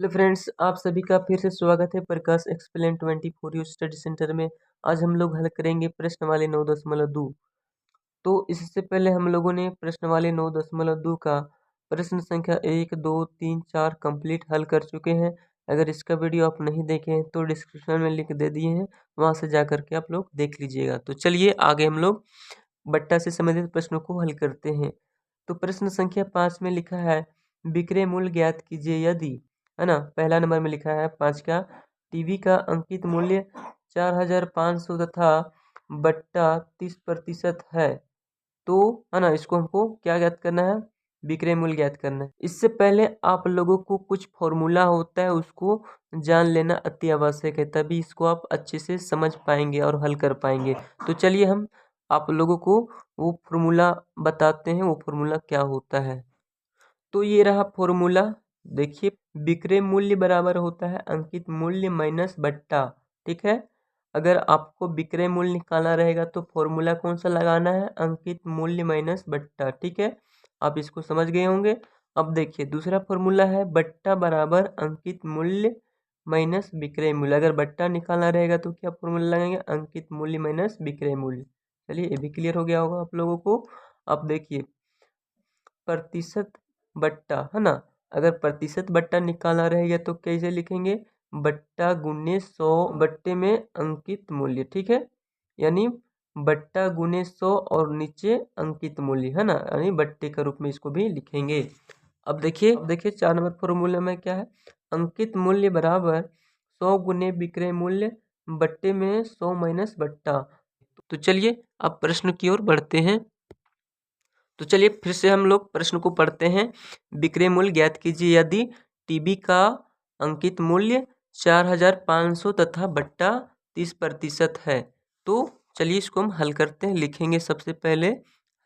Hello friends, आप सभी का फिर से स्वागत है प्रकाश एक्सप्लेन 24 स्टडी सेंटर में। आज हम लोग हल करेंगे प्रश्न वाले 9.2। तो इससे पहले हम लोगों ने प्रश्न वाले 9.2 का प्रश्न संख्या 1, 2, 3, 4 कंप्लीट हल कर चुके हैं। अगर इसका वीडियो आप नहीं देखे हैं तो डिस्क्रिप्शन में लिंक दे दिए हैं, वहाँ से जा करके आप लोग देख लीजिएगा। तो चलिए आगे हम लोग बट्टा से संबंधित प्रश्नों को हल करते हैं। तो प्रश्न संख्या 5 में लिखा है विक्रय मूल्य ज्ञात कीजिए यदि, है ना। पहला नंबर में लिखा है 5 का टीवी का अंकित मूल्य 4500 तथा बट्टा 30% है, तो है ना इसको हमको क्या ज्ञात करना है, विक्रय मूल्य ज्ञात करना है। इससे पहले आप लोगों को कुछ फॉर्मूला होता है उसको जान लेना अति आवश्यक है, तभी इसको आप अच्छे से समझ पाएंगे और हल कर पाएंगे। तो चलिए हम आप लोगों को वो फॉर्मूला बताते हैं, वो फॉर्मूला क्या होता है। तो ये रहा फॉर्मूला, देखिए विक्रय मूल्य बराबर होता है अंकित मूल्य माइनस बट्टा। ठीक है, अगर आपको विक्रय मूल्य निकालना रहेगा तो फॉर्मूला कौन सा लगाना है, अंकित मूल्य माइनस बट्टा। ठीक है, आप इसको समझ गए होंगे। अब देखिए दूसरा फॉर्मूला है बट्टा बराबर अंकित मूल्य माइनस विक्रय मूल्य। अगर बट्टा निकालना रहेगा तो क्या फॉर्मूला लगाएंगे, अंकित मूल्य माइनस विक्रय मूल्य। चलिए ये भी क्लियर हो गया होगा आप लोगों को। अब देखिए प्रतिशत बट्टा, है ना। अगर प्रतिशत बट्टा निकालना रहेगा तो कैसे लिखेंगे, बट्टा गुने 100 बट्टे में अंकित मूल्य। ठीक है, यानी बट्टा गुने 100 और नीचे अंकित मूल्य, है ना, यानी बट्टे के रूप में इसको भी लिखेंगे। अब देखिए 4 नंबर फॉर्मूला में क्या है, अंकित मूल्य बराबर 100 गुने विक्रय मूल्य बट्टे में 100 माइनस बट्टा। तो चलिए अब प्रश्न की ओर बढ़ते हैं। तो चलिए फिर से हम लोग प्रश्न को पढ़ते हैं। विक्रय मूल्य ज्ञात कीजिए यदि टीवी का अंकित मूल्य 4500 तथा बट्टा 30% है। तो चलिए इसको हम हल करते हैं। लिखेंगे सबसे पहले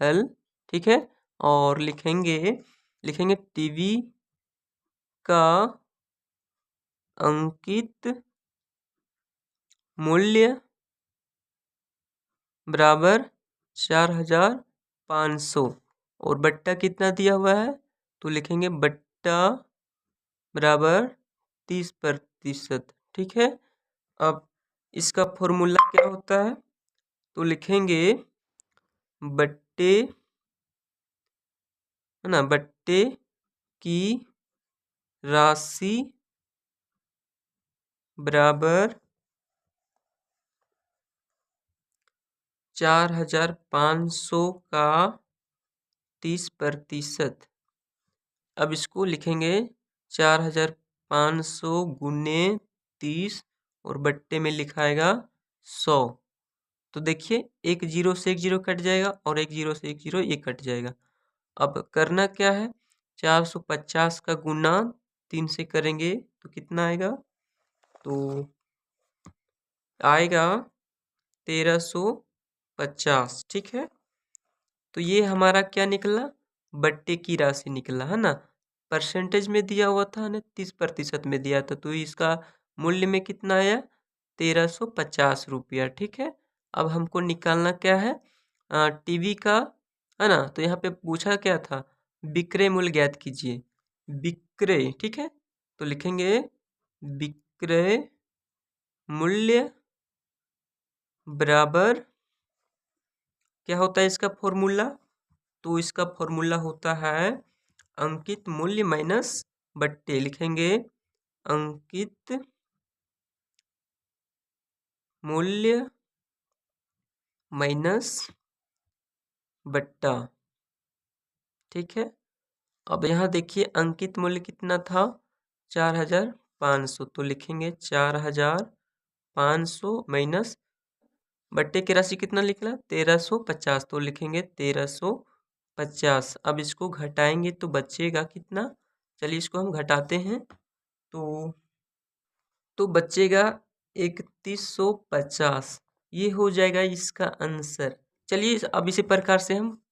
हल, ठीक है, और लिखेंगे टीवी का अंकित मूल्य बराबर 4500 और बट्टा कितना दिया हुआ है, तो लिखेंगे बट्टा बराबर 30%। ठीक है, अब इसका फॉर्मूला क्या होता है, तो लिखेंगे बट्टे, है ना, बट्टे की राशि बराबर 4500 का 30%। अब इसको लिखेंगे 4500 गुने 30 और बट्टे में लिखाएगा 100। तो देखिए एक जीरो से एक जीरो कट जाएगा और एक जीरो से एक जीरो ये कट जाएगा। अब करना क्या है, 450 का गुना 3 से करेंगे तो कितना आएगा, तो आएगा 1350। ठीक है, तो ये हमारा क्या निकला, बट्टे की राशि निकला, है ना। परसेंटेज में दिया हुआ था ना, 30% में दिया था, तो इसका मूल्य में कितना आया, 1350 रुपया। ठीक है, अब हमको निकालना क्या है, टीवी का, है ना। तो यहाँ पे पूछा क्या था, विक्रय मूल्य ज्ञात कीजिए, विक्रय। ठीक है, तो लिखेंगे विक्रय मूल्य बराबर क्या होता है इसका फॉर्मूला, तो इसका फॉर्मूला होता है अंकित मूल्य माइनस बट्टे। लिखेंगे अंकित मूल्य माइनस बट्टा। ठीक है, अब यहाँ देखिए अंकित मूल्य कितना था, 4500, तो लिखेंगे 4500 माइनस बट्टे की राशि कितना निकला, 1350, तो लिखेंगे 1350। अब इसको घटाएंगे तो बचेगा कितना, चलिए इसको हम घटाते हैं। तो बचेगा 3150, ये हो जाएगा इसका आंसर। चलिए अब इसी प्रकार से हम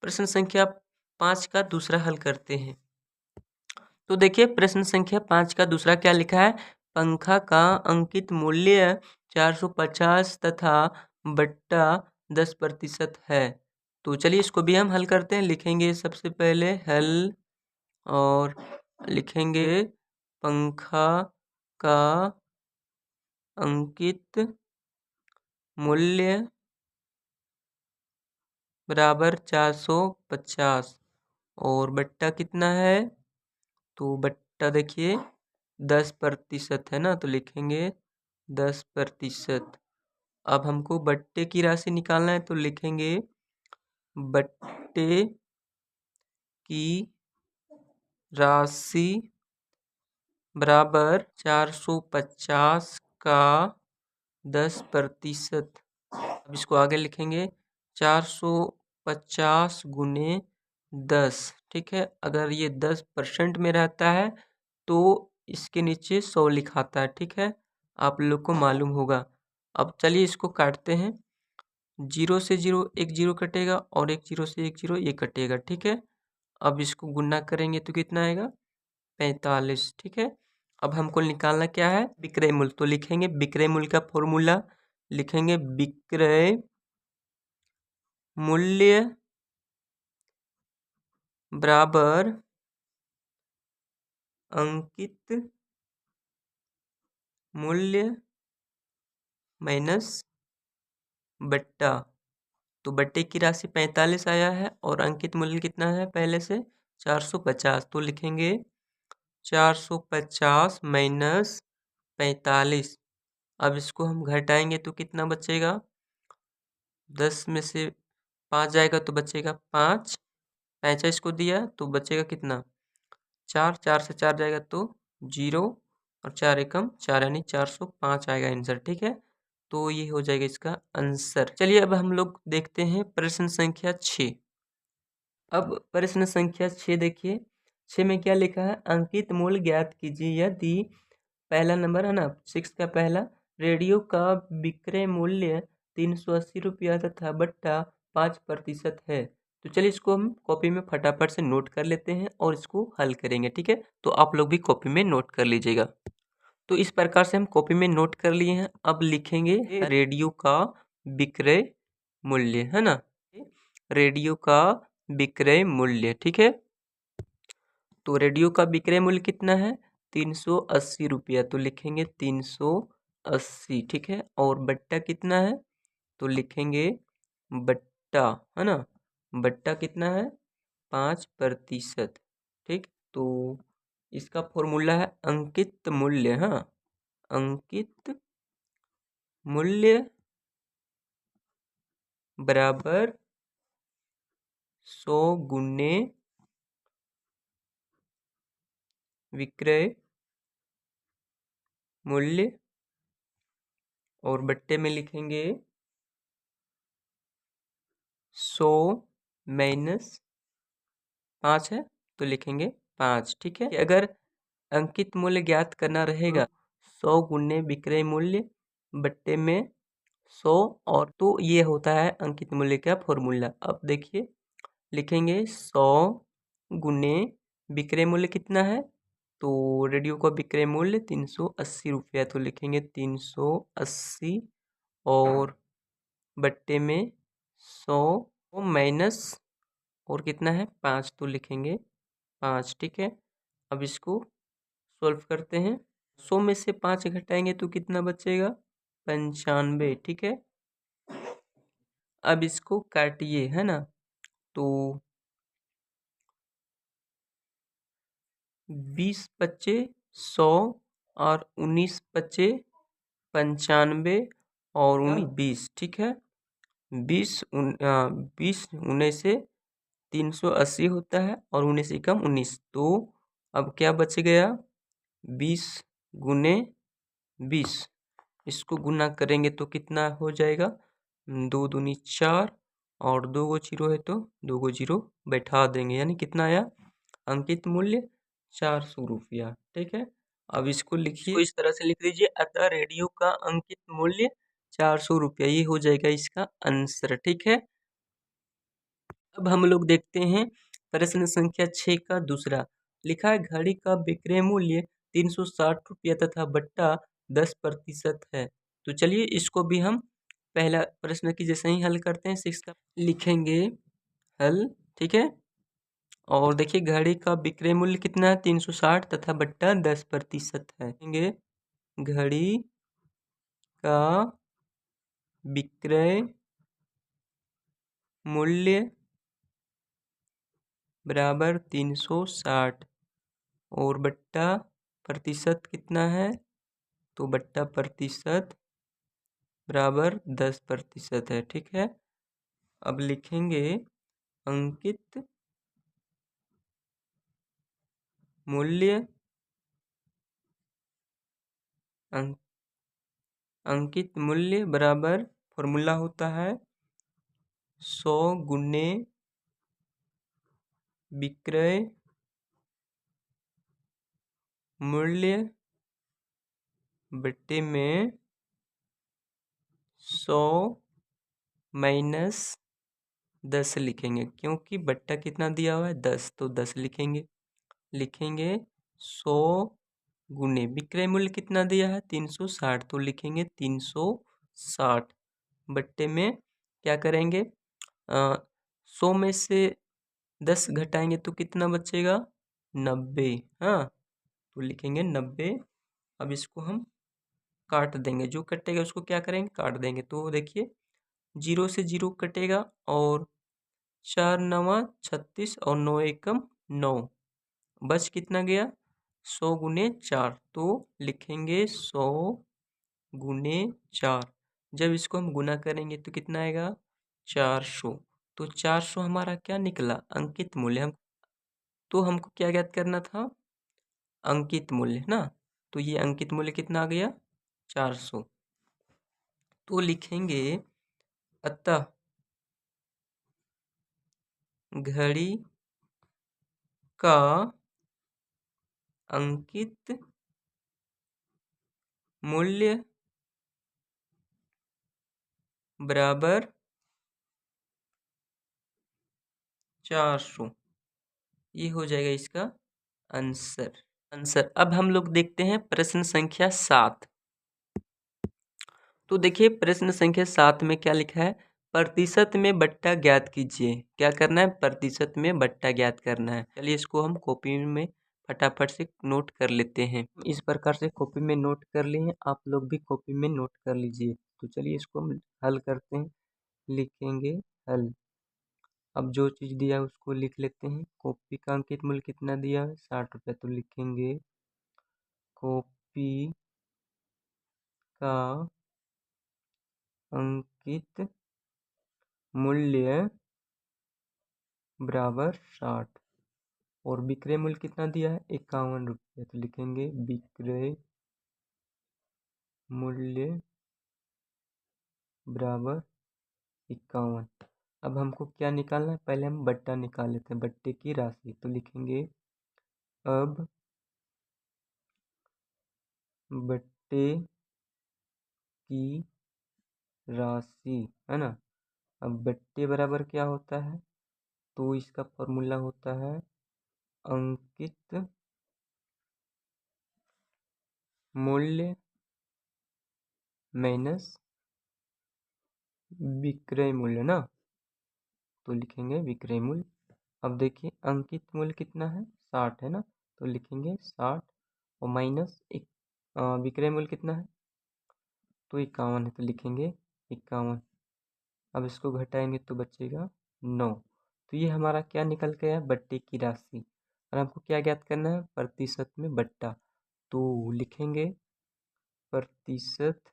प्रश्न संख्या 5 का दूसरा हल करते हैं। तो देखिए प्रश्न संख्या 5 का दूसरा क्या लिखा है, पंखा का अंकित मूल्य 450 तथा बट्टा 10% है। तो चलिए इसको भी हम हल करते हैं। लिखेंगे सबसे पहले हल और लिखेंगे पंखा का अंकित मूल्य बराबर 450 और बट्टा कितना है, तो बट्टा देखिए 10% है ना, तो लिखेंगे 10%। अब हमको बट्टे की राशि निकालना है, तो लिखेंगे बट्टे की राशि बराबर 450 का 10%। अब इसको आगे लिखेंगे 450 गुने 10, ठीक है। अगर ये 10% में रहता है तो इसके नीचे 100 लिखाता है, ठीक है, आप लोग को मालूम होगा। अब चलिए इसको काटते हैं। 0 से 0 एक 0 कटेगा और एक 0 से एक 0 ये कटेगा, ठीक है। अब इसको गुना करेंगे तो कितना आएगा, 45, ठीक है। अब हमको निकालना क्या है, विक्रय मूल्य, तो लिखेंगे विक्रय मूल्य का फॉर्मूला, लिखेंगे विक्रय मूल्य बराबर अंकित मूल्य माइनस बट्टा। तो बट्टे की राशि 45 आया है और अंकित मूल्य कितना है पहले से 450, तो लिखेंगे 450 माइनस 45। अब इसको हम घटाएंगे तो कितना बचेगा, 10 में से 5 जाएगा तो बचेगा 5, 45 को दिया तो बचेगा कितना 4, 4 से 4 जाएगा तो 0 और 4 एकम 4 यानी 405 आएगा आंसर, ठीक है। तो ये हो जाएगा इसका आंसर। चलिए अब हम लोग देखते हैं प्रश्न संख्या 6। अब प्रश्न संख्या 6 देखिए, 6 में क्या लिखा है, अंकित मूल्य ज्ञात कीजिए यदि पहला नंबर है ना 6 का पहला, रेडियो का विक्रय मूल्य 380 रुपया तथा बट्टा 5% है। तो चलिए इसको हम कॉपी में फटाफट से नोट कर लेते हैं और इसको हल करेंगे, ठीक है। तो आप लोग भी कॉपी में नोट कर लीजिएगा। तो इस प्रकार से हम कॉपी में नोट कर लिए हैं। अब लिखेंगे रेडियो का विक्रय मूल्य, है ना, रेडियो का विक्रय मूल्य, ठीक है। तो रेडियो का विक्रय मूल्य कितना है 380 रुपया, तो लिखेंगे 380, ठीक है। और बट्टा कितना है, तो लिखेंगे बट्टा, है ना, बट्टा कितना है 5%, ठीक। तो इसका फॉर्मूला है अंकित मूल्य, हाँ, अंकित मूल्य बराबर 100 गुने विक्रय मूल्य और बट्टे में लिखेंगे 100 माइनस 5 है तो लिखेंगे 5, ठीक है। अगर अंकित मूल्य ज्ञात करना रहेगा 100 गुने विक्रय मूल्य बट्टे में 100, और तो ये होता है अंकित मूल्य का फॉर्मूला। अब देखिए लिखेंगे 100 गुने विक्रय मूल्य कितना है, तो रेडियो का विक्रय मूल्य 380 रुपया, तो लिखेंगे 380 और बट्टे में 100 माइनस और कितना है 5, तो लिखेंगे 5, ठीक है। अब इसको सॉल्व करते हैं। 100 में से 5 घटाएंगे तो कितना बचेगा 95, ठीक है। अब इसको काटिए, है ना, तो 20 बचे 100 और 19 बचे 95 और 20, ठीक है। 20 19 से 380 होता है और 19 एकम 19, तो अब क्या बच गया 20 गुने 20, इसको गुना करेंगे तो कितना हो जाएगा 2 दूनी 4 और 2 गो जीरो है तो 2 गो जीरो बैठा देंगे, यानी कितना आया अंकित मूल्य 400 रुपया, ठीक है। अब इसको लिखिए, इस तरह से लिख दीजिए, अतः रेडियो का अंकित मूल्य 400 रुपया, ये हो जाएगा इसका आंसर, ठीक है। अब हम लोग देखते हैं प्रश्न संख्या 6 का दूसरा, लिखा है घड़ी का विक्रय मूल्य 360 रुपया तथा बट्टा 10% है। तो चलिए इसको भी हम पहला प्रश्न की जैसे ही हल करते हैं 6 का, लिखेंगे हल, ठीक है। और देखिए घड़ी का विक्रय मूल्य कितना है 360 तथा बट्टा 10% है। देखेंगे घड़ी का विक्रय मूल्य बराबर 360 और बट्टा प्रतिशत कितना है, तो बट्टा प्रतिशत बराबर 10% है। ठीक है, अब लिखेंगे अंकित मूल्य अंकित मूल्य बराबर फॉर्मूला होता है 100 गुने विक्रय मूल्य बट्टे में 100 माइनस 10 लिखेंगे, क्योंकि बट्टा कितना दिया हुआ है 10, तो 10 लिखेंगे 100 गुने विक्रय मूल्य कितना दिया है 360, तो लिखेंगे 360 बट्टे में क्या करेंगे 100 में से 10 घटाएंगे तो कितना बचेगा 90। हाँ, तो लिखेंगे 90। अब इसको हम काट देंगे, जो कटेगा उसको क्या करेंगे काट देंगे। तो देखिए 0 से 0 कटेगा और 4 नवा 36 और 9 एकम 9, बच कितना गया 100 गुने 4, तो लिखेंगे 100 गुने 4। जब इसको हम गुना करेंगे तो कितना आएगा 400। तो 400 हमारा क्या निकला अंकित मूल्य। हम तो हमको क्या ज्ञात करना था अंकित मूल्य ना, तो ये अंकित मूल्य कितना आ गया 400। तो लिखेंगे अतः घड़ी का अंकित मूल्य बराबर 400, ये हो जाएगा इसका आंसर। अब हम लोग देखते हैं प्रश्न संख्या 7। तो देखिए प्रश्न संख्या 7 में क्या लिखा है, प्रतिशत में बट्टा ज्ञात कीजिए। क्या करना है प्रतिशत में बट्टा ज्ञात करना है। चलिए इसको हम कॉपी में फटाफट से नोट कर लेते हैं। इस प्रकार से कॉपी में नोट कर लिए हैं, आप लोग भी कॉपी में नोट कर लीजिए। तो चलिए इसको हम हल करते हैं, लिखेंगे हल। अब जो चीज़ दिया है उसको लिख लेते हैं। कॉपी का अंकित मूल्य कितना दिया है 60 रुपये, तो लिखेंगे कॉपी का अंकित मूल्य बराबर 60 और विक्रय मूल्य कितना दिया है 51 रुपये, तो लिखेंगे विक्रय मूल्य बराबर 51। अब हमको क्या निकालना है, पहले हम बट्टा निकाल लेते हैं, बट्टे की राशि। तो लिखेंगे अब बट्टे की राशि है ना। अब बट्टे बराबर क्या होता है, तो इसका फॉर्मूला होता है अंकित मूल्य माइनस विक्रय मूल्य ना, तो लिखेंगे विक्रय मूल्य। अब देखिए अंकित मूल्य कितना है 60 है ना, तो लिखेंगे 60 और माइनस एक विक्रय मूल्य कितना है तो 51 है, तो लिखेंगे 51। अब इसको घटाएंगे तो बचेगा 9। तो ये हमारा क्या निकल के आया बट्टे की राशि। और हमको क्या ज्ञात करना है प्रतिशत में बट्टा, तो लिखेंगे प्रतिशत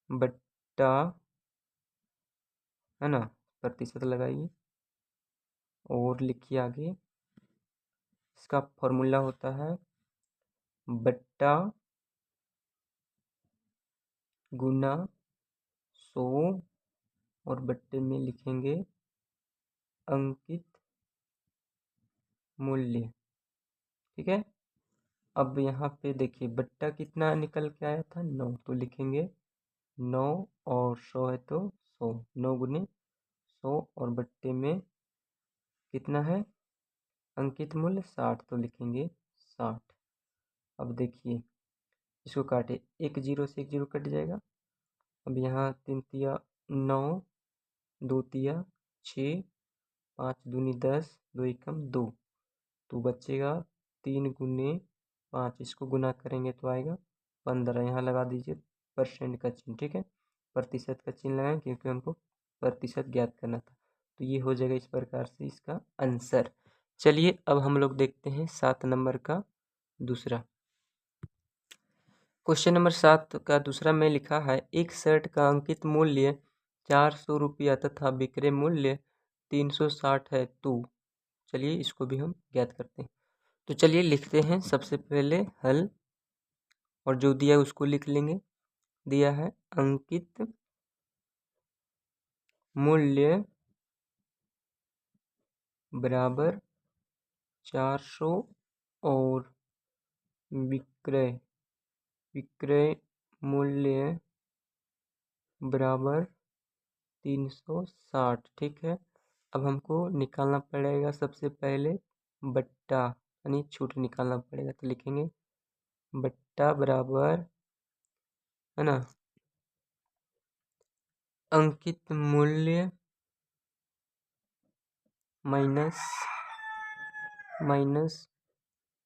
बट्टा है ना, प्रतिशत लगाइए और लिखिए आगे। इसका फॉर्मूला होता है बट्टा गुना 100 और बट्टे में लिखेंगे अंकित मूल्य। ठीक है, अब यहाँ पे देखिए बट्टा कितना निकल के आया था 9, तो लिखेंगे 9 और 100 है तो 100, 9 गुने 100 और बट्टे में कितना है अंकित मूल्य 60, तो लिखेंगे 60। अब देखिए इसको काटे, एक जीरो से एक जीरो कट जाएगा। अब यहाँ 3 तिया 9, 2 तिया 6 5 दूनी 10, 2 एकम 2, तो बचेगा 3 गुने 5, इसको गुना करेंगे तो आएगा 15। यहाँ लगा दीजिए परसेंट का चिन्ह, ठीक है, प्रतिशत का चिन्ह लगाएं क्योंकि हमको प्रतिशत ज्ञात करना था। तो ये हो जाएगा इस प्रकार से इसका आंसर। चलिए अब हम लोग देखते हैं 7 नंबर का दूसरा क्वेश्चन। नंबर 7 का दूसरा में लिखा है एक शर्ट का अंकित मूल्य 400 रुपया तथा विक्रय मूल्य 360 है, तो चलिए इसको भी हम ज्ञात करते हैं। तो चलिए लिखते हैं सबसे पहले हल, और जो दिया है उसको लिख लेंगे। दिया है अंकित मूल्य बराबर 400 और विक्रय मूल्य बराबर 360, ठीक है। अब हमको निकालना पड़ेगा सबसे पहले बट्टा, यानी छूट निकालना पड़ेगा। तो लिखेंगे बट्टा बराबर, है ना, अंकित मूल्य माइनस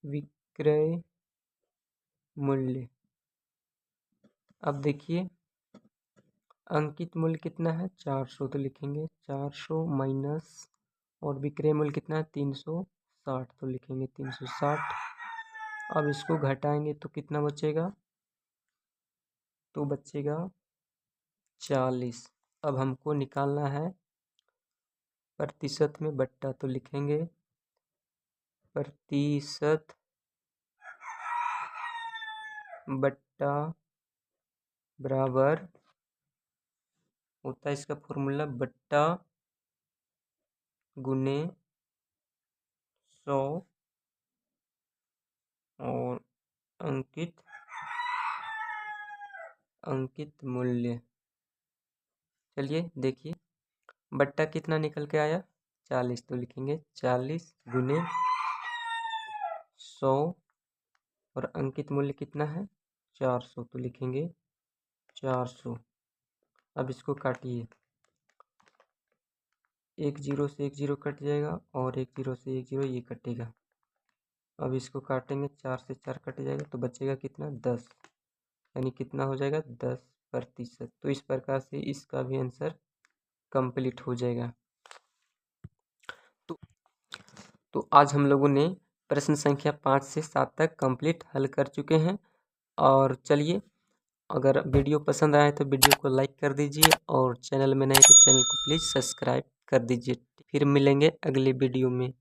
विक्रय मूल्य। अब देखिए अंकित मूल्य कितना है 400, तो लिखेंगे 400 माइनस, और विक्रय मूल्य कितना है 360, तो लिखेंगे 360। अब इसको घटाएंगे तो कितना बचेगा, तो बचेगा 40। अब हमको निकालना है प्रतिशत में बट्टा, तो लिखेंगे प्रतिशत बट्टा बराबर होता है इसका फॉर्मूला बट्टा गुने 100 और अंकित मूल्य। चलिए देखिए बट्टा कितना निकल के आया 40, तो लिखेंगे 40 गुने 100 और अंकित मूल्य कितना है 400, तो लिखेंगे 400। अब इसको काटिए, एक जीरो से एक जीरो कट जाएगा और एक जीरो से एक जीरो ये कटेगा। अब इसको काटेंगे 4 से 4 कट जाएगा, तो बचेगा कितना 10, यानी कितना हो जाएगा 10%। तो इस प्रकार से इसका भी आंसर कंप्लीट हो जाएगा। तो आज हम लोगों ने प्रश्न संख्या 5 से 7 तक कंप्लीट हल कर चुके हैं। और चलिए अगर वीडियो पसंद आए तो वीडियो को लाइक कर दीजिए, और चैनल में नए तो चैनल को प्लीज़ सब्सक्राइब कर दीजिए। फिर मिलेंगे अगली वीडियो में।